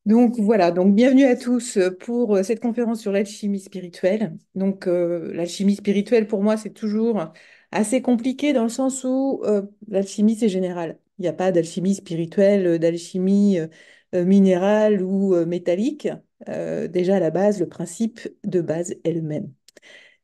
Donc voilà, donc bienvenue à tous pour cette conférence sur l'alchimie spirituelle. L'alchimie spirituelle pour moi c'est toujours assez compliqué dans le sens où l'alchimie c'est général. Il n'y a pas d'alchimie spirituelle, d'alchimie minérale ou métallique. Déjà à la base, le principe de base est le même.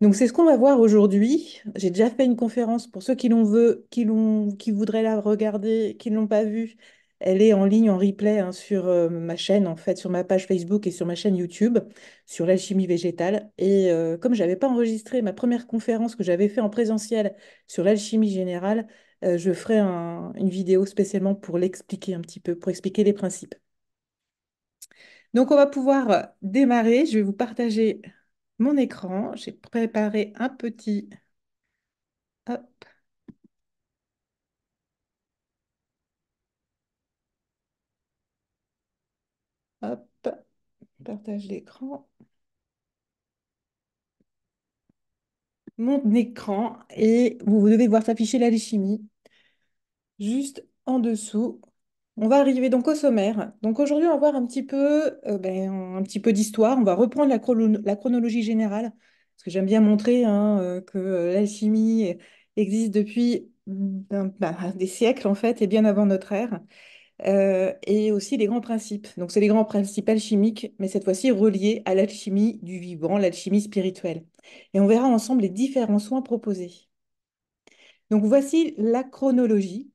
Donc c'est ce qu'on va voir aujourd'hui. J'ai déjà fait une conférence pour ceux qui voudraient la regarder, qui ne l'ont pas vue. Elle est en ligne, en replay hein, sur ma chaîne, en fait, sur ma page Facebook et sur ma chaîne YouTube, sur l'alchimie végétale. Et comme je n'avais pas enregistré ma première conférence que j'avais fait en présentiel sur l'alchimie générale, je ferai une vidéo spécialement pour l'expliquer un petit peu, pour expliquer les principes. Donc on va pouvoir démarrer. Je vais vous partager mon écran. J'ai préparé un petit... Hop, hop, partage l'écran. Mon écran et vous devez voir s'afficher l'alchimie juste en dessous. On va arriver donc au sommaire. Donc aujourd'hui, on va voir un petit peu d'histoire. On va reprendre la chronologie générale parce que j'aime bien montrer hein, que l'alchimie existe depuis des siècles en fait et bien avant notre ère. Et aussi les grands principes. Donc, c'est les grands principes alchimiques, mais cette fois-ci reliés à l'alchimie du vivant, l'alchimie spirituelle. Et on verra ensemble les différents soins proposés. Donc, voici la chronologie.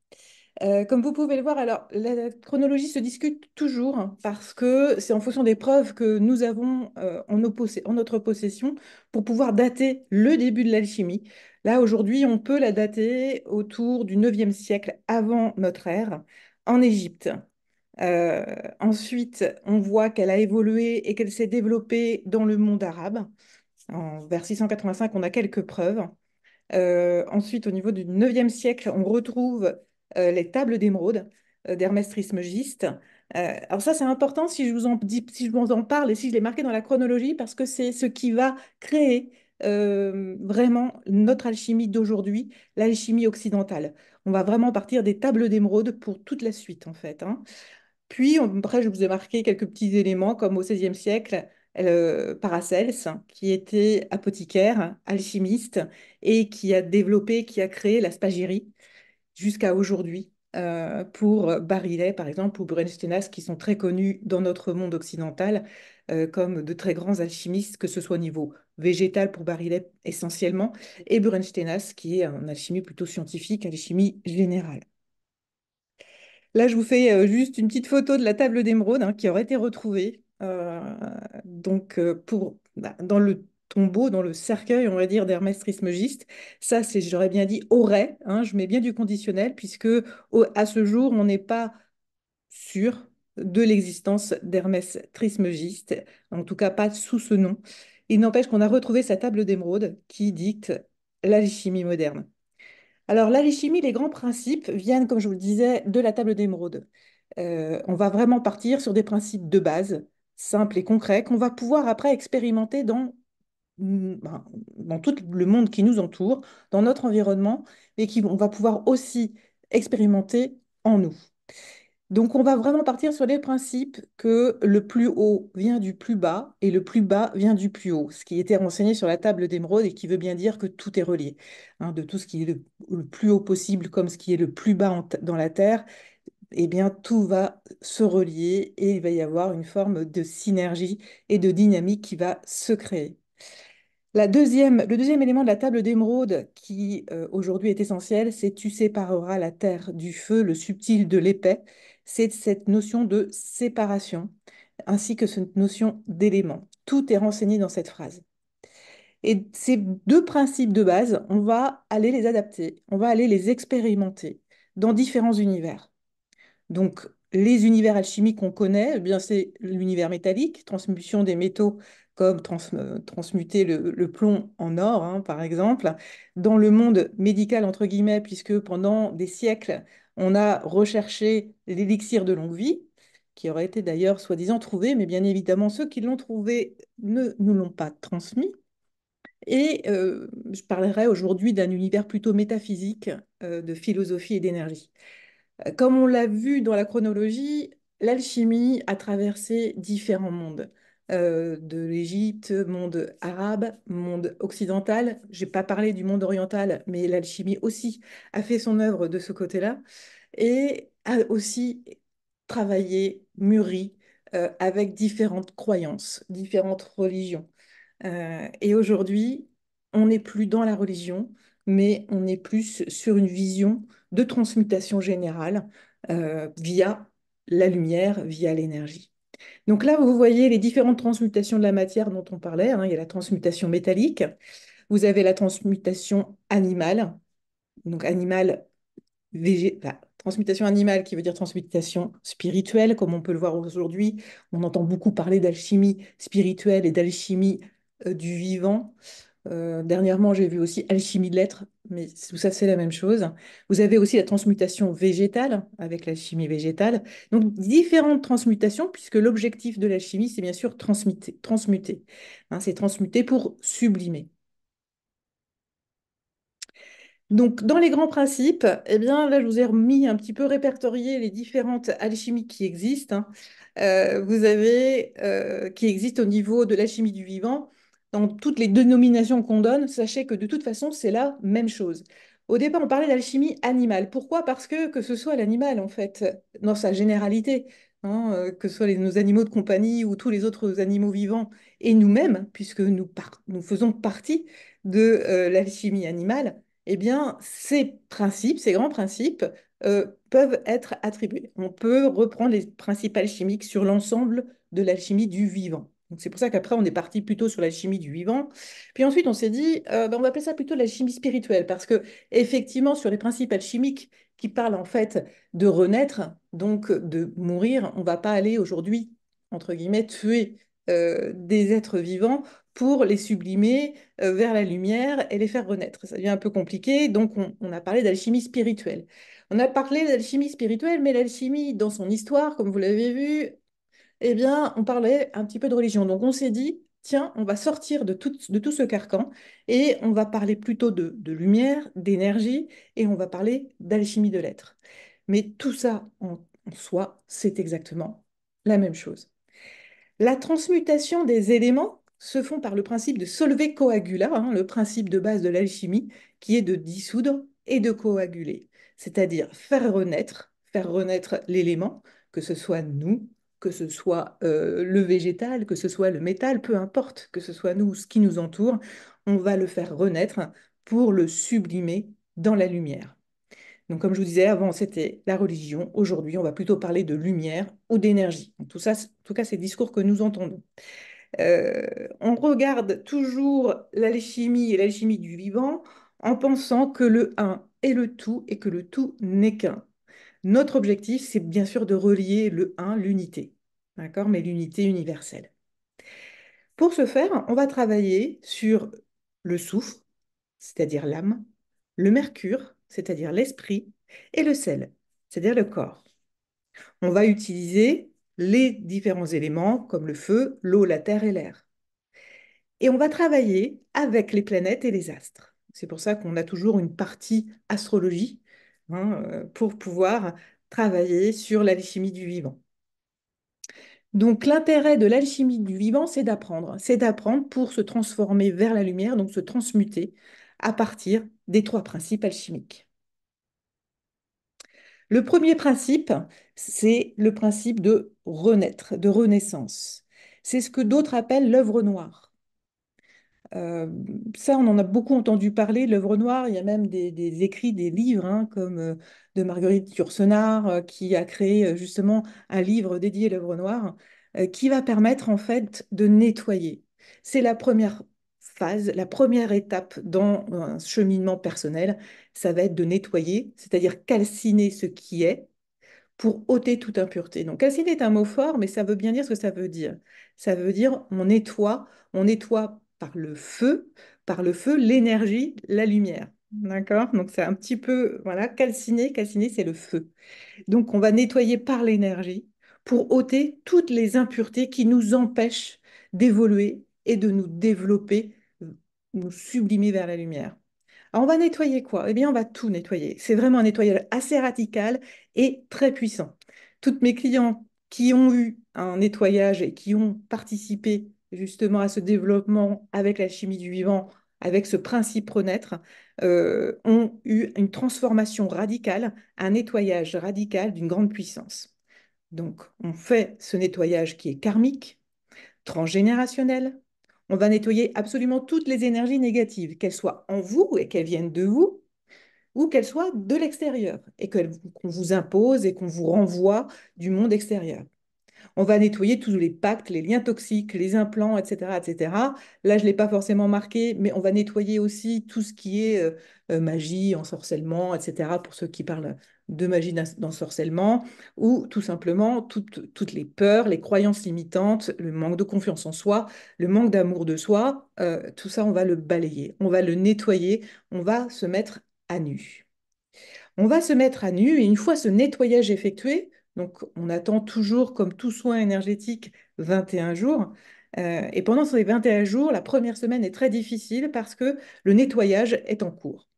Comme vous pouvez le voir, alors la chronologie se discute toujours hein, parce que c'est en fonction des preuves que nous avons en notre possession pour pouvoir dater le début de l'alchimie. Là, aujourd'hui, on peut la dater autour du 9e siècle avant notre ère en Égypte. Euh, Ensuite, on voit qu'elle a évolué et qu'elle s'est développée dans le monde arabe. Vers 685, on a quelques preuves. Ensuite, au niveau du 9e siècle, on retrouve les tables d'émeraude d'Hermès Trismégiste. Alors ça, c'est important si je vous en parle et si je l'ai marqué dans la chronologie, parce que c'est ce qui va créer vraiment notre alchimie d'aujourd'hui, l'alchimie occidentale. On va vraiment partir des tables d'émeraude pour toute la suite, en fait, hein. Puis, après, je vous ai marqué quelques petits éléments, comme au XVIe siècle, Paracels, qui était apothicaire, alchimiste, et qui a développé, qui a créé la spagyrie jusqu'à aujourd'hui, pour Barillet, par exemple, ou Brunsteinas, qui sont très connus dans notre monde occidental, comme de très grands alchimistes, que ce soit au niveau végétal pour Barillet essentiellement, et Brunsteinas, qui est un alchimie plutôt scientifique, alchimie générale. Là, je vous fais juste une petite photo de la table d'émeraude hein, qui aurait été retrouvée dans le tombeau, dans le cercueil, on va dire, d'Hermès Trismégiste. Ça, c'est, j'aurais bien dit, aurait, hein, je mets bien du conditionnel, puisque à ce jour, on n'est pas sûr de l'existence d'Hermès Trismégiste, en tout cas pas sous ce nom. Il n'empêche qu'on a retrouvé sa table d'émeraude qui dicte l'alchimie moderne. Alors, l'alchimie, les grands principes viennent, comme je vous le disais, de la table d'émeraude. On va vraiment partir sur des principes de base, simples et concrets, qu'on va pouvoir après expérimenter dans tout le monde qui nous entoure, dans notre environnement, et on va pouvoir aussi expérimenter en nous. Donc, on va vraiment partir sur les principes que le plus haut vient du plus bas et le plus bas vient du plus haut, ce qui était renseigné sur la table d'émeraude et qui veut bien dire que tout est relié, hein, de tout ce qui est le plus haut possible comme ce qui est le plus bas dans la terre, eh bien, tout va se relier et il va y avoir une forme de synergie et de dynamique qui va se créer. Le deuxième élément de la table d'émeraude qui aujourd'hui est essentiel, c'est tu sépareras la terre du feu, le subtil de l'épais. C'est cette notion de séparation ainsi que cette notion d'élément. Tout est renseigné dans cette phrase. Et ces deux principes de base, on va aller les adapter, on va aller les expérimenter dans différents univers. Donc, les univers alchimiques qu'on connaît, eh bien, c'est l'univers métallique, transmution des métaux comme transmuter le plomb en or, hein, par exemple. Dans le monde médical, entre guillemets, puisque pendant des siècles, on a recherché l'élixir de longue vie, qui aurait été d'ailleurs soi-disant trouvé, mais bien évidemment, ceux qui l'ont trouvé ne nous l'ont pas transmis. Et je parlerai aujourd'hui d'un univers plutôt métaphysique, de philosophie et d'énergie. Comme on l'a vu dans la chronologie, l'alchimie a traversé différents mondes. De l'Égypte, monde arabe, monde occidental. J'ai pas parlé du monde oriental, mais l'alchimie aussi a fait son œuvre de ce côté-là et a aussi travaillé, mûri avec différentes croyances, différentes religions. Et aujourd'hui, on n'est plus dans la religion, mais on est plus sur une vision de transmutation générale via la lumière, via l'énergie. Donc là, vous voyez les différentes transmutations de la matière dont on parlait, hein. Il y a la transmutation métallique, vous avez la transmutation animale, donc animale enfin, transmutation animale qui veut dire transmutation spirituelle, comme on peut le voir aujourd'hui. On entend beaucoup parler d'alchimie spirituelle et d'alchimie du vivant. Dernièrement, j'ai vu aussi alchimie de l'être, mais tout ça, c'est la même chose. Vous avez aussi la transmutation végétale avec l'alchimie végétale. Donc, différentes transmutations, puisque l'objectif de l'alchimie, c'est bien sûr transmuter, transmuter. Hein, c'est transmuter pour sublimer. Donc, dans les grands principes, eh bien, là, je vous ai remis un petit peu répertorié les différentes alchimies qui existent, hein. Vous avez qui existent au niveau de l'alchimie du vivant. Dans toutes les dénominations qu'on donne, sachez que de toute façon, c'est la même chose. Au départ, on parlait d'alchimie animale. Pourquoi? Parce que ce soit l'animal, en fait, dans sa généralité, hein, que ce soit nos animaux de compagnie ou tous les autres animaux vivants, et nous-mêmes, puisque nous faisons partie de l'alchimie animale, eh bien, ces principes, ces grands principes, peuvent être attribués. On peut reprendre les principes alchimiques sur l'ensemble de l'alchimie du vivant. Donc, c'est pour ça qu'après, on est parti plutôt sur l'alchimie du vivant. Puis ensuite, on s'est dit, ben, on va appeler ça plutôt l'alchimie spirituelle, parce que effectivement, sur les principes alchimiques qui parlent en fait de renaître, donc de mourir, on ne va pas aller aujourd'hui, entre guillemets, tuer des êtres vivants pour les sublimer vers la lumière et les faire renaître. Ça devient un peu compliqué, donc on a parlé d'alchimie spirituelle. On a parlé d'alchimie spirituelle, mais l'alchimie, dans son histoire, comme vous l'avez vu, eh bien, on parlait un petit peu de religion. Donc on s'est dit, tiens, on va sortir de tout ce carcan et on va parler plutôt de lumière, d'énergie, et on va parler d'alchimie de l'être. Mais tout ça en soi, c'est exactement la même chose. La transmutation des éléments se font par le principe de solver coagula, hein, le principe de base de l'alchimie, qui est de dissoudre et de coaguler, c'est-à-dire faire renaître l'élément, que ce soit nous, que ce soit le végétal, que ce soit le métal, peu importe, que ce soit nous, ce qui nous entoure, on va le faire renaître pour le sublimer dans la lumière. Donc, comme je vous disais, avant, c'était la religion. Aujourd'hui, on va plutôt parler de lumière ou d'énergie. Donc, tout ça, en tout cas, c'est le discours que nous entendons. On regarde toujours l'alchimie et l'alchimie du vivant en pensant que le un est le tout et que le tout n'est qu'un. Notre objectif, c'est bien sûr de relier le un, l'unité, d'accord, mais l'unité universelle. Pour ce faire, on va travailler sur le soufre, c'est-à-dire l'âme, le mercure, c'est-à-dire l'esprit, et le sel, c'est-à-dire le corps. On va utiliser les différents éléments comme le feu, l'eau, la terre et l'air. Et on va travailler avec les planètes et les astres. C'est pour ça qu'on a toujours une partie astrologie, hein, pour pouvoir travailler sur l'alchimie du vivant. Donc l'intérêt de l'alchimie du vivant, c'est d'apprendre. C'est d'apprendre pour se transformer vers la lumière, donc se transmuter à partir des trois principes alchimiques. Le premier principe, c'est le principe de renaître, de renaissance. C'est ce que d'autres appellent l'œuvre noire. Euh, Ça, on en a beaucoup entendu parler, de l'œuvre noire. Il y a même des écrits, des livres, hein, comme de Marguerite Yourcenar, qui a créé justement un livre dédié à l'œuvre noire, qui va permettre en fait de nettoyer. C'est la première phase, la première étape dans un cheminement personnel. Ça va être de nettoyer, c'est-à-dire calciner ce qui est pour ôter toute impureté. Donc, calciner est un mot fort, mais ça veut bien dire ce que ça veut dire. Ça veut dire on nettoie par le feu, l'énergie, la lumière. D'accord? Donc, c'est un petit peu, voilà, calciner, c'est le feu. Donc, on va nettoyer par l'énergie pour ôter toutes les impuretés qui nous empêchent d'évoluer et de nous développer, nous sublimer vers la lumière. Alors, on va nettoyer quoi? Eh bien, on va tout nettoyer. C'est vraiment un nettoyage assez radical et très puissant. Toutes mes clients qui ont eu un nettoyage et qui ont participé justement à ce développement avec la chimie du vivant, avec ce principe renaître, ont eu une transformation radicale, un nettoyage radical d'une grande puissance. Donc, on fait ce nettoyage qui est karmique, transgénérationnel. On va nettoyer absolument toutes les énergies négatives, qu'elles soient en vous et qu'elles viennent de vous, ou qu'elles soient de l'extérieur et qu'on vous impose et qu'on vous renvoie du monde extérieur. On va nettoyer tous les pactes, les liens toxiques, les implants, etc., etc. Là, je ne l'ai pas forcément marqué, mais on va nettoyer aussi tout ce qui est magie, ensorcellement, etc., pour ceux qui parlent de magie d'ensorcellement, ou tout simplement toutes les peurs, les croyances limitantes, le manque de confiance en soi, le manque d'amour de soi, tout ça, on va le balayer, on va le nettoyer, on va se mettre à nu. On va se mettre à nu et une fois ce nettoyage effectué, donc on attend toujours, comme tout soin énergétique, 21 jours. Et pendant ces 21 jours, la première semaine est très difficile parce que le nettoyage est en cours.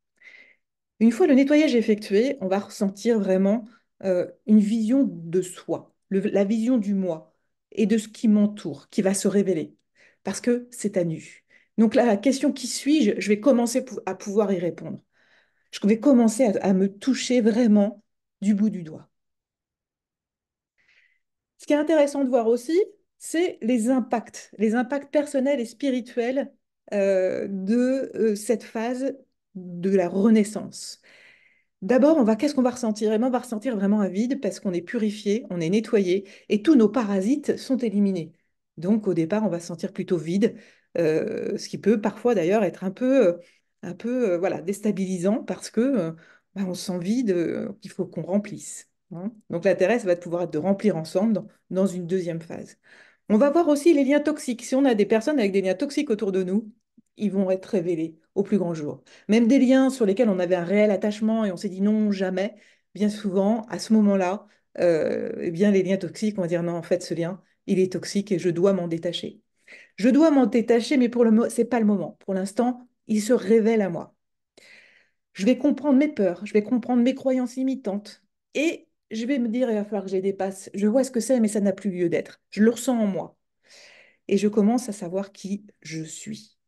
Une fois le nettoyage effectué, on va ressentir vraiment une vision de soi, la vision du moi et de ce qui m'entoure, qui va se révéler, parce que c'est à nu. Donc là, la question qui suis-je, je vais commencer à pouvoir y répondre. Je vais commencer à me toucher vraiment du bout du doigt. Ce qui est intéressant de voir aussi, c'est les impacts personnels et spirituels de cette phase de la renaissance. D'abord, qu'est-ce qu'on va ressentir? Eh bien, on va ressentir vraiment un vide parce qu'on est purifié, on est nettoyé et tous nos parasites sont éliminés. Donc, au départ, on va se sentir plutôt vide, ce qui peut parfois d'ailleurs être voilà, déstabilisant parce que on se sent vide, qu'il faut qu'on remplisse, hein. Donc, l'intérêt, ça va être de pouvoir être de remplir ensemble dans une deuxième phase. On va voir aussi les liens toxiques. Si on a des personnes avec des liens toxiques autour de nous, ils vont être révélés au plus grand jour. Même des liens sur lesquels on avait un réel attachement et on s'est dit non, jamais, bien souvent, à ce moment-là, eh bien, les liens toxiques, on va dire non, en fait, ce lien, il est toxique et je dois m'en détacher. Je dois m'en détacher, mais pour le moment, c'est pas le moment. Pour l'instant, il se révèle à moi. Je vais comprendre mes peurs, je vais comprendre mes croyances limitantes et je vais me dire, il va falloir que je les dépasse. Je vois ce que c'est, mais ça n'a plus lieu d'être. Je le ressens en moi et je commence à savoir qui je suis.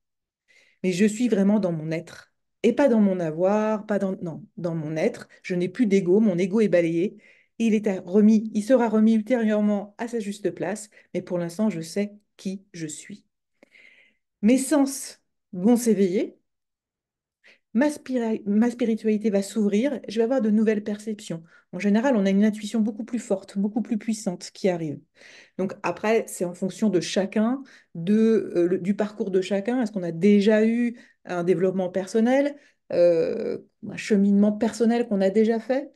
Mais je suis vraiment dans mon être. Et pas dans mon avoir, pas dans... Non, dans mon être. Je n'ai plus d'ego, mon ego est balayé. Remis, il sera remis ultérieurement à sa juste place, mais pour l'instant, je sais qui je suis. Mes sens vont s'éveiller, ma spiritualité va s'ouvrir, je vais avoir de nouvelles perceptions. En général, on a une intuition beaucoup plus forte, beaucoup plus puissante qui arrive. Donc après, c'est en fonction de chacun, du parcours de chacun. Est-ce qu'on a déjà eu un développement personnel, un cheminement personnel qu'on a déjà fait?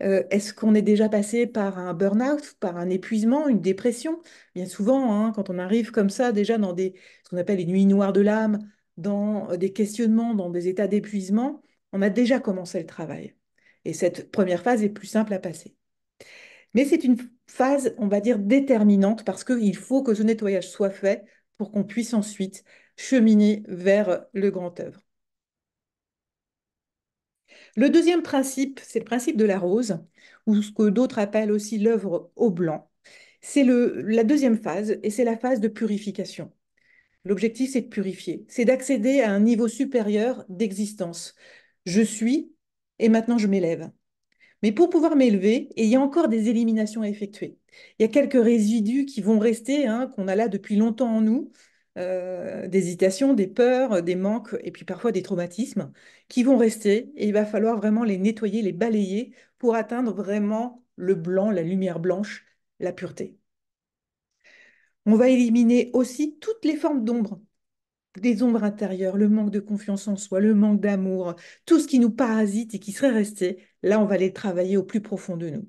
Est-ce qu'on est déjà passé par un burn-out, par un épuisement, une dépression? Bien souvent, hein, quand on arrive comme ça, déjà dans ce qu'on appelle les nuits noires de l'âme, dans des questionnements, dans des états d'épuisement, on a déjà commencé le travail. Et cette première phase est plus simple à passer. Mais c'est une phase, on va dire, déterminante parce qu'il faut que ce nettoyage soit fait pour qu'on puisse ensuite cheminer vers le grand œuvre. Le deuxième principe, c'est le principe de la rose, ou ce que d'autres appellent aussi l'œuvre au blanc. C'est la deuxième phase et c'est la phase de purification. L'objectif, c'est de purifier, c'est d'accéder à un niveau supérieur d'existence. Je suis et maintenant je m'élève. Mais pour pouvoir m'élever, et il y a encore des éliminations à effectuer. Il y a quelques résidus qui vont rester, hein, qu'on a là depuis longtemps en nous, des hésitations, des peurs, des manques, et puis parfois des traumatismes, qui vont rester, et il va falloir vraiment les nettoyer, les balayer pour atteindre vraiment le blanc, la lumière blanche, la pureté. On va éliminer aussi toutes les formes d'ombre, des ombres intérieures, le manque de confiance en soi, le manque d'amour, tout ce qui nous parasite et qui serait resté, là, on va les travailler au plus profond de nous.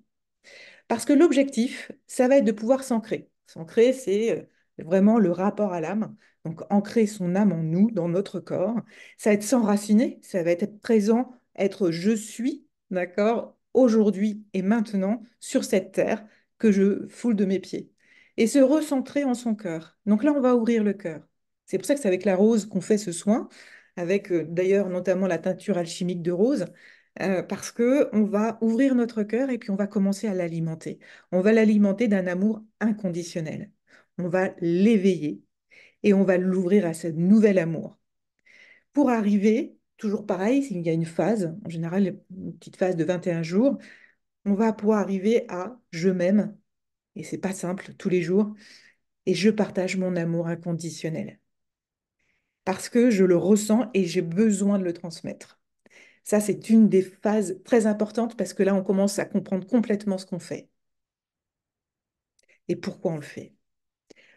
Parce que l'objectif, ça va être de pouvoir s'ancrer. S'ancrer, c'est vraiment le rapport à l'âme. Donc, ancrer son âme en nous, dans notre corps. Ça va être s'enraciner, ça va être présent, être je suis, d'accord, aujourd'hui et maintenant, sur cette terre que je foule de mes pieds. Et se recentrer en son cœur. Donc là, on va ouvrir le cœur. C'est pour ça que c'est avec la rose qu'on fait ce soin, avec d'ailleurs notamment la teinture alchimique de rose. parce que on va ouvrir notre cœur et puis on va commencer à l'alimenter. On va l'alimenter d'un amour inconditionnel. On va l'éveiller et on va l'ouvrir à ce nouvel amour. Pour arriver, toujours pareil, il y a une phase, en général une petite phase de 21 jours, on va pouvoir arriver à je m'aime, et c'est pas simple tous les jours, et je partage mon amour inconditionnel. Parce que je le ressens et j'ai besoin de le transmettre. Ça, c'est une des phases très importantes parce que là, on commence à comprendre complètement ce qu'on fait et pourquoi on le fait.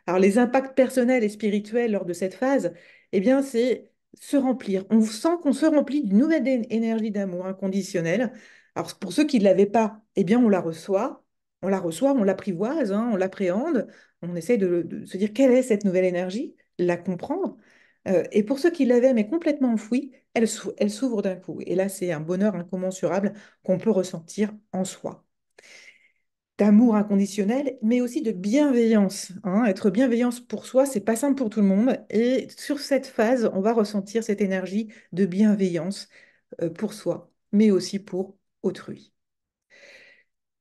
Alors, les impacts personnels et spirituels lors de cette phase, eh bien, c'est se remplir. On sent qu'on se remplit d'une nouvelle énergie d'amour inconditionnel. Alors, pour ceux qui ne l'avaient pas, eh bien, on l'apprivoise, hein, on l'appréhende, on essaie de se dire quelle est cette nouvelle énergie, la comprendre. Et pour ceux qui l'avaient, mais complètement enfouie, elle s'ouvre d'un coup. Et là, c'est un bonheur incommensurable qu'on peut ressentir en soi d'amour inconditionnel, mais aussi de bienveillance, hein. Être bienveillance pour soi, c'est pas simple pour tout le monde. Et sur cette phase, on va ressentir cette énergie de bienveillance pour soi, mais aussi pour autrui.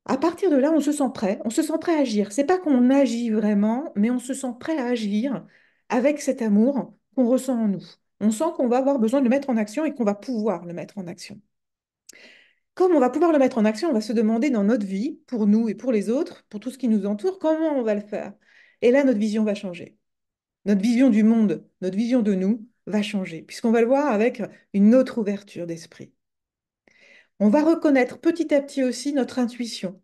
À partir de là, on se sent prêt à agir. C'est pas qu'on agit vraiment, mais on se sent prêt à agir avec cet amour qu'on ressent en nous. On sent qu'on va avoir besoin de le mettre en action et qu'on va pouvoir le mettre en action. Comme on va pouvoir le mettre en action, on va se demander dans notre vie, pour nous et pour les autres, pour tout ce qui nous entoure, comment on va le faire. Et là, notre vision va changer. Notre vision du monde, notre vision de nous va changer, puisqu'on va le voir avec une autre ouverture d'esprit. On va reconnaître petit à petit aussi notre intuition.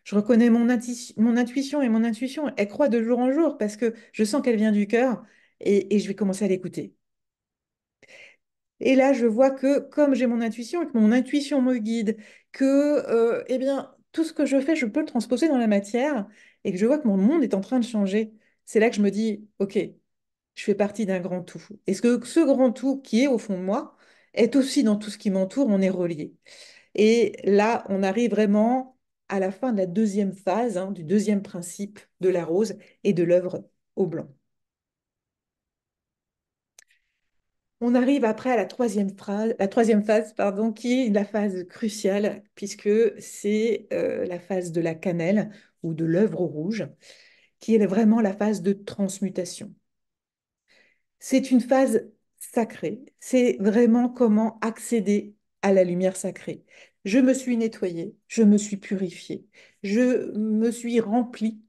Je reconnais mon intuition et mon intuition, elle croît de jour en jour parce que je sens qu'elle vient du cœur et je vais commencer à l'écouter. Et là, je vois que comme j'ai mon intuition et que mon intuition me guide, que eh bien, tout ce que je fais, je peux le transposer dans la matière et que je vois que mon monde est en train de changer. C'est là que je me dis, OK, je fais partie d'un grand tout. Est-ce que ce grand tout qui est au fond de moi est aussi dans tout ce qui m'entoure, on est relié. Et là, on arrive vraiment à la fin de la deuxième phase, hein, du deuxième principe de la rose et de l'œuvre au blanc. On arrive après à la troisième phase, pardon, qui est la phase cruciale, puisque c'est la phase de la cannelle ou de l'œuvre au rouge, qui est vraiment la phase de transmutation. C'est une phase sacrée. C'est vraiment comment accéder à la lumière sacrée. Je me suis nettoyée, je me suis purifiée, je me suis remplie,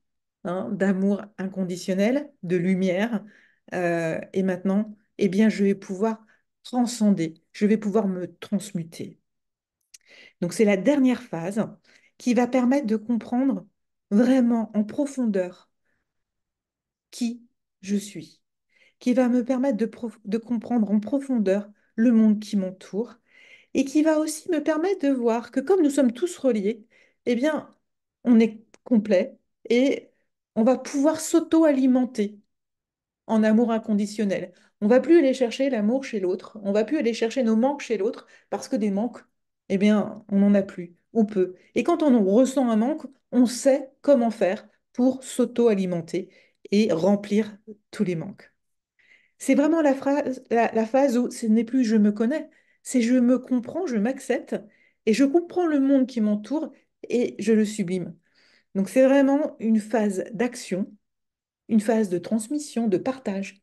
hein, d'amour inconditionnel, de lumière. Et maintenant, eh bien, je vais pouvoir transcender, je vais pouvoir me transmuter. Donc, c'est la dernière phase qui va permettre de comprendre vraiment en profondeur qui je suis, qui va me permettre de comprendre en profondeur le monde qui m'entoure et qui va aussi me permettre de voir que comme nous sommes tous reliés, eh bien, on est complet et on va pouvoir s'auto-alimenter en amour inconditionnel. On va plus aller chercher l'amour chez l'autre, on va plus aller chercher nos manques chez l'autre parce que des manques, eh bien, on n'en a plus ou peu. Et quand on ressent un manque, on sait comment faire pour s'auto-alimenter et remplir tous les manques. C'est vraiment la phase où ce n'est plus je me connais, c'est je me comprends, je m'accepte et je comprends le monde qui m'entoure et je le sublime. Donc c'est vraiment une phase d'action, une phase de transmission, de partage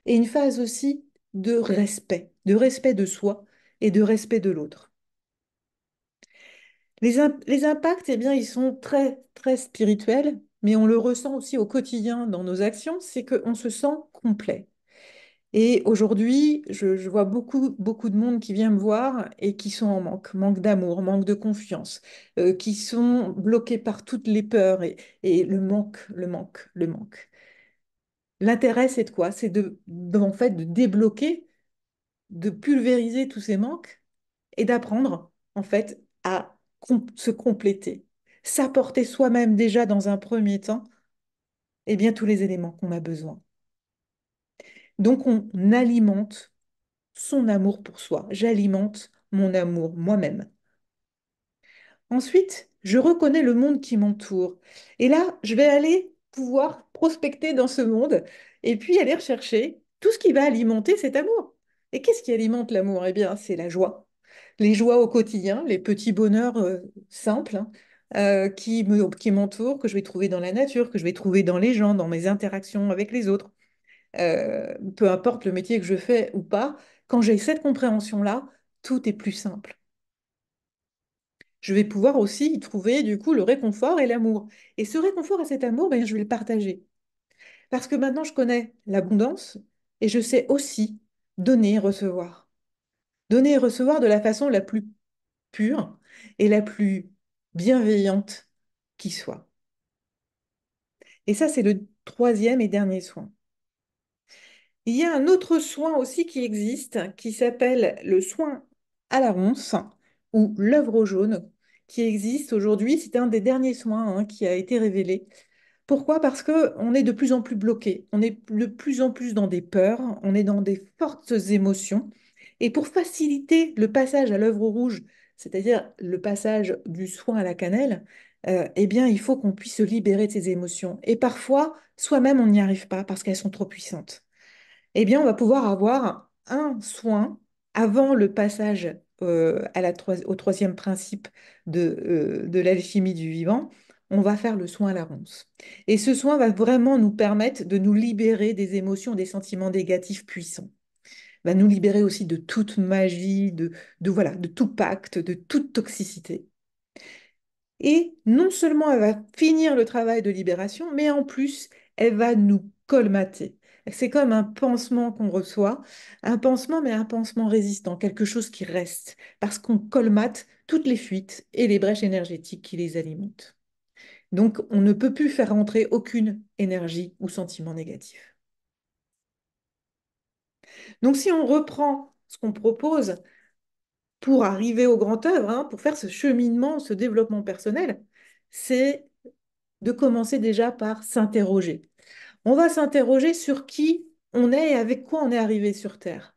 et une phase aussi de respect de soi et de respect de l'autre. Les impacts, eh bien, ils sont très, très spirituels, mais on le ressent aussi au quotidien dans nos actions, c'est qu'on se sent complet. Et aujourd'hui, je vois beaucoup, beaucoup de monde qui vient me voir et qui sont en manque, manque d'amour, manque de confiance, qui sont bloqués par toutes les peurs et le manque, le manque, le manque. L'intérêt, c'est de quoi? C'est en fait, de débloquer, de pulvériser tous ces manques et d'apprendre, en fait, à se compléter, s'apporter soi-même déjà dans un premier temps, et bien tous les éléments qu'on a besoin. Donc, on alimente son amour pour soi. J'alimente mon amour moi-même. Ensuite, je reconnais le monde qui m'entoure. Et là, je vais aller pouvoir prospecter dans ce monde et puis aller rechercher tout ce qui va alimenter cet amour. Et qu'est-ce qui alimente l'amour? Eh bien, c'est la joie. les joies au quotidien, les petits bonheurs simples hein, qui m'entourent, que je vais trouver dans la nature, que je vais trouver dans les gens, dans mes interactions avec les autres. Peu importe le métier que je fais ou pas, quand j'ai cette compréhension-là, tout est plus simple. Je vais pouvoir aussi y trouver du coup le réconfort et l'amour. Et ce réconfort et cet amour, ben, je vais le partager. Parce que maintenant, je connais l'abondance et je sais aussi donner et recevoir. Donner et recevoir de la façon la plus pure et la plus bienveillante qui soit. Et ça, c'est le troisième et dernier soin. Il y a un autre soin aussi qui existe, qui s'appelle le soin à la ronce ou l'œuvre jaune, qui existe aujourd'hui. C'est un des derniers soins hein, qui a été révélé. Pourquoi? Parce que on est de plus en plus bloqué, on est de plus en plus dans des peurs, on est dans des fortes émotions. Et pour faciliter le passage à l'œuvre rouge, c'est-à-dire le passage du soin à la cannelle, eh bien, il faut qu'on puisse se libérer de ces émotions. Et parfois, soi-même, on n'y arrive pas parce qu'elles sont trop puissantes. Eh bien, on va pouvoir avoir un soin avant le passage au troisième principe de l'alchimie du vivant. On va faire le soin à la ronce. Et ce soin va vraiment nous permettre de nous libérer des émotions, des sentiments négatifs puissants. Va nous libérer aussi de toute magie, voilà, de tout pacte, de toute toxicité. Et non seulement elle va finir le travail de libération, mais en plus, elle va nous colmater. C'est comme un pansement qu'on reçoit, un pansement, mais un pansement résistant, quelque chose qui reste, parce qu'on colmate toutes les fuites et les brèches énergétiques qui les alimentent. Donc, on ne peut plus faire rentrer aucune énergie ou sentiment négatif. Donc, si on reprend ce qu'on propose pour arriver au grand œuvre, hein, pour faire ce cheminement, ce développement personnel, c'est de commencer déjà par s'interroger. On va s'interroger sur qui on est et avec quoi on est arrivé sur Terre.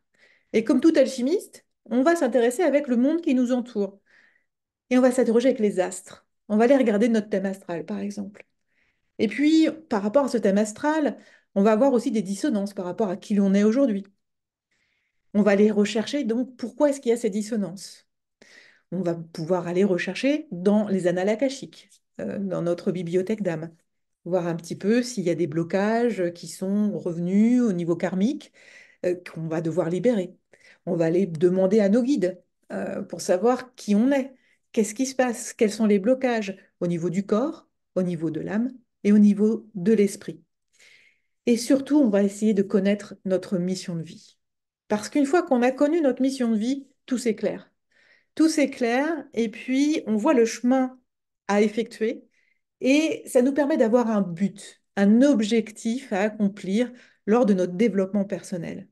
Et comme tout alchimiste, on va s'intéresser avec le monde qui nous entoure. Et on va s'interroger avec les astres. On va aller regarder notre thème astral, par exemple. Et puis, par rapport à ce thème astral, on va avoir aussi des dissonances par rapport à qui l'on est aujourd'hui. On va aller rechercher donc pourquoi est-ce qu'il y a ces dissonances. On va pouvoir aller rechercher dans les annales akashiques, dans notre bibliothèque d'âme, voir un petit peu s'il y a des blocages qui sont revenus au niveau karmique, qu'on va devoir libérer. On va aller demander à nos guides pour savoir qui on est, qu'est-ce qui se passe, quels sont les blocages au niveau du corps, au niveau de l'âme et au niveau de l'esprit. Et surtout, on va essayer de connaître notre mission de vie. Parce qu'une fois qu'on a connu notre mission de vie, tout s'éclaire. Tout s'éclaire et puis on voit le chemin à effectuer et ça nous permet d'avoir un but, un objectif à accomplir lors de notre développement personnel.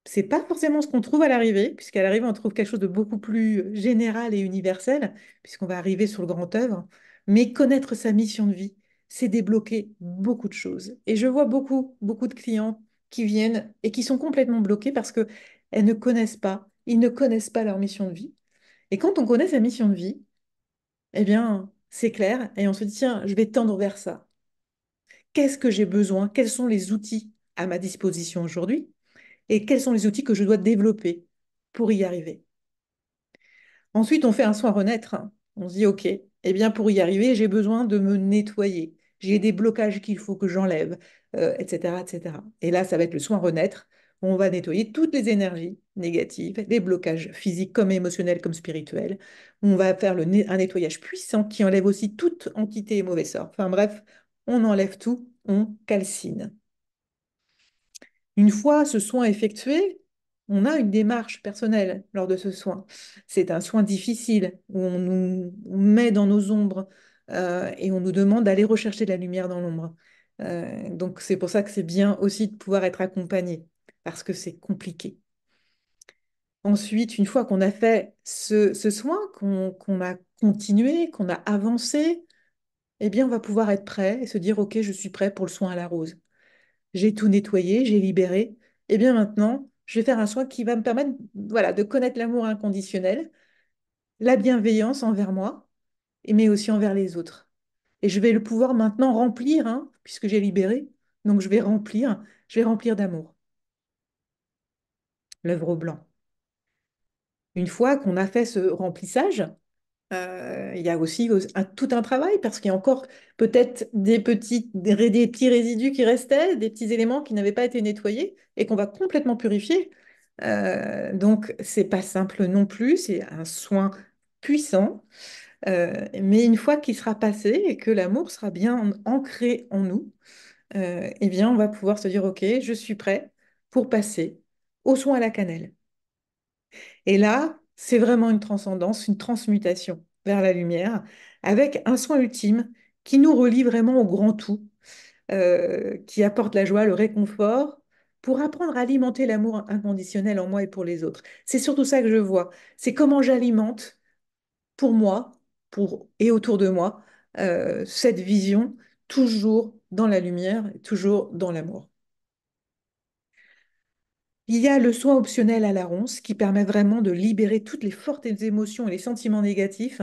C'est pas forcément ce qu'on trouve à l'arrivée, puisqu'à l'arrivée, on trouve quelque chose de beaucoup plus général et universel, puisqu'on va arriver sur le grand œuvre. Mais connaître sa mission de vie, c'est débloquer beaucoup de choses. Et je vois beaucoup, beaucoup de clients qui viennent et qui sont complètement bloqués parce que elles ne connaissent pas, ils ne connaissent pas leur mission de vie. Et quand on connaît sa mission de vie, eh bien, c'est clair et on se dit, tiens, je vais tendre vers ça. Qu'est-ce que j'ai besoin? Quels sont les outils à ma disposition aujourd'hui? Et quels sont les outils que je dois développer pour y arriver. Ensuite, on fait un soin renaître. On se dit, OK, eh bien, pour y arriver, j'ai besoin de me nettoyer. J'ai des blocages qu'il faut que j'enlève, etc., etc. Et là, ça va être le soin renaître. On va nettoyer toutes les énergies négatives, les blocages physiques comme émotionnels comme spirituels. On va faire un nettoyage puissant qui enlève aussi toute entité et mauvais sort. Enfin bref, on enlève tout, on calcine. Une fois ce soin effectué, on a une démarche personnelle lors de ce soin. C'est un soin difficile où on met dans nos ombres et on nous demande d'aller rechercher de la lumière dans l'ombre. Donc c'est pour ça que c'est bien aussi de pouvoir être accompagné parce que c'est compliqué. Ensuite, une fois qu'on a fait ce soin, qu'on a continué, qu'on a avancé, eh bien on va pouvoir être prêt et se dire, OK, je suis prêt pour le soin à la rose. J'ai tout nettoyé, j'ai libéré. Et bien maintenant, je vais faire un soin qui va me permettre, voilà, de connaître l'amour inconditionnel, la bienveillance envers moi, mais aussi envers les autres. Et je vais le pouvoir maintenant remplir, hein, puisque j'ai libéré. Donc je vais remplir d'amour, l'œuvre au blanc. Une fois qu'on a fait ce remplissage, il y a aussi tout un travail parce qu'il y a encore peut-être des petits résidus qui restaient, des petits éléments qui n'avaient pas été nettoyés et qu'on va complètement purifier. Donc, c'est pas simple non plus, c'est un soin puissant. Mais une fois qu'il sera passé et que l'amour sera bien ancré en nous, eh bien, on va pouvoir se dire, OK, je suis prêt pour passer au soin à la cannelle. Et là, c'est vraiment une transcendance, une transmutation vers la lumière, avec un soin ultime qui nous relie vraiment au grand tout, qui apporte la joie, le réconfort, pour apprendre à alimenter l'amour inconditionnel en moi et pour les autres. C'est surtout ça que je vois. C'est comment j'alimente pour moi, et autour de moi, cette vision, toujours dans la lumière, toujours dans l'amour. Il y a le soin optionnel à la ronce qui permet vraiment de libérer toutes les fortes émotions et les sentiments négatifs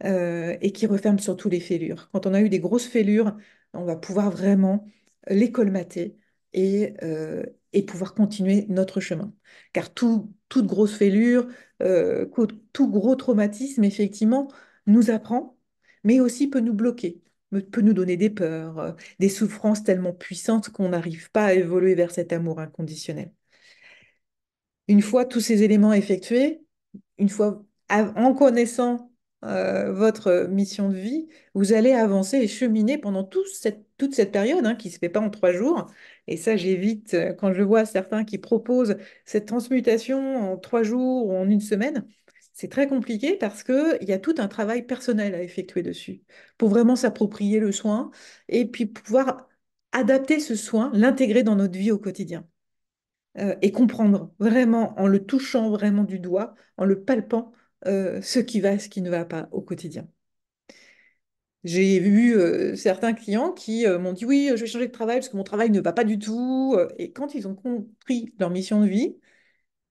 et qui referme surtout les fêlures. Quand on a eu des grosses fêlures, on va pouvoir vraiment les colmater et pouvoir continuer notre chemin. Car toute grosse fêlure, tout gros traumatisme, effectivement, nous apprend, mais aussi peut nous bloquer, peut nous donner des peurs, des souffrances tellement puissantes qu'on n'arrive pas à évoluer vers cet amour inconditionnel. Une fois tous ces éléments effectués, une fois en connaissant votre mission de vie, vous allez avancer et cheminer pendant toute cette période hein, qui ne se fait pas en 3 jours. Et ça, j'évite quand je vois certains qui proposent cette transmutation en 3 jours ou en une semaine. C'est très compliqué parce qu'il y a tout un travail personnel à effectuer dessus pour vraiment s'approprier le soin et puis pouvoir adapter ce soin, l'intégrer dans notre vie au quotidien et comprendre vraiment en le touchant vraiment du doigt, en le palpant, ce qui va, ce qui ne va pas au quotidien. J'ai vu certains clients qui m'ont dit oui, je vais changer de travail parce que mon travail ne va pas du tout. Et quand ils ont compris leur mission de vie,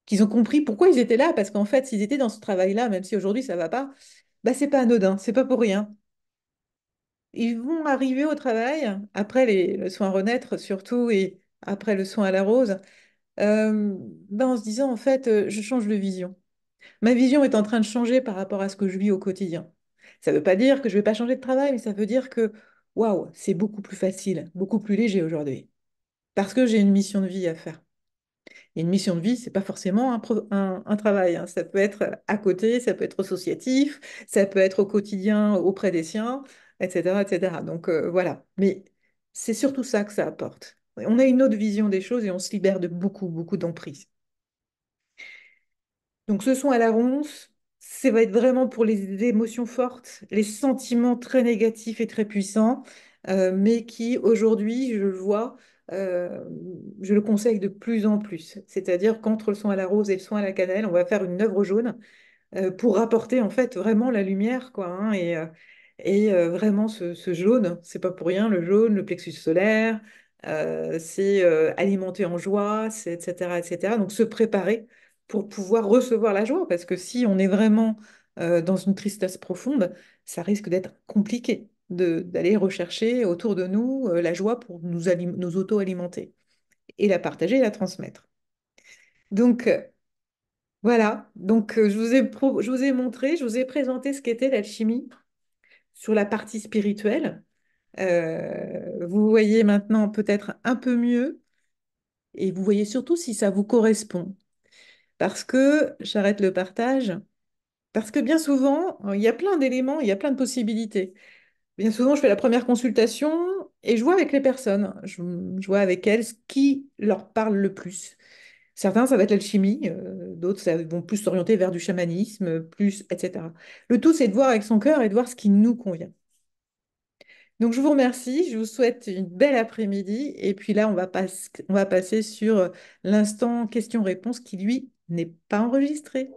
qu'ils ont compris pourquoi ils étaient là, parce qu'en fait, s'ils étaient dans ce travail-là, même si aujourd'hui ça va pas, bah c'est pas anodin, c'est pas pour rien. Ils vont arriver au travail après le soin renaître surtout et après le soin à la rose, ben en se disant en fait, je change de vision. Ma vision est en train de changer par rapport à ce que je vis au quotidien. Ça ne veut pas dire que je ne vais pas changer de travail, mais ça veut dire que, waouh, c'est beaucoup plus facile, beaucoup plus léger aujourd'hui. Parce que j'ai une mission de vie à faire. Et une mission de vie, c'est pas forcément un travail, hein. Ça peut être à côté, ça peut être associatif, ça peut être au quotidien auprès des siens, etc., etc. Donc voilà. Mais c'est surtout ça que ça apporte. On a une autre vision des choses et on se libère de beaucoup, beaucoup d'emprise. Donc ce son à la ronce, ça va être vraiment pour les émotions fortes, les sentiments très négatifs et très puissants, mais qui aujourd'hui, je le vois, euh, je le conseille de plus en plus. C'est-à-dire qu'entre le son à la rose et le son à la cannelle, on va faire une œuvre jaune pour rapporter en fait vraiment la lumière, quoi, hein, et vraiment ce jaune, c'est pas pour rien, le jaune, le plexus solaire, c'est alimenter en joie, c'est etc., etc. Donc se préparer pour pouvoir recevoir la joie, parce que si on est vraiment dans une tristesse profonde, ça risque d'être compliqué d'aller rechercher autour de nous la joie pour nous auto-alimenter et la partager et la transmettre. Donc, voilà, donc je vous ai montré, je vous ai présenté ce qu'était l'alchimie sur la partie spirituelle. Vous voyez maintenant peut-être un peu mieux et vous voyez surtout si ça vous correspond. Parce que, j'arrête le partage, parce que bien souvent, il y a plein d'éléments, il y a plein de possibilités. Bien souvent, je fais la première consultation et je vois avec les personnes, je vois avec elles ce qui leur parle le plus. Certains, ça va être l'alchimie, d'autres, ça vont plus s'orienter vers du chamanisme, plus, etc. Le tout, c'est de voir avec son cœur et de voir ce qui nous convient. Donc, je vous remercie, je vous souhaite une belle après-midi. Et puis là, on va passer sur l'instant question-réponse qui, lui, n'est pas enregistré.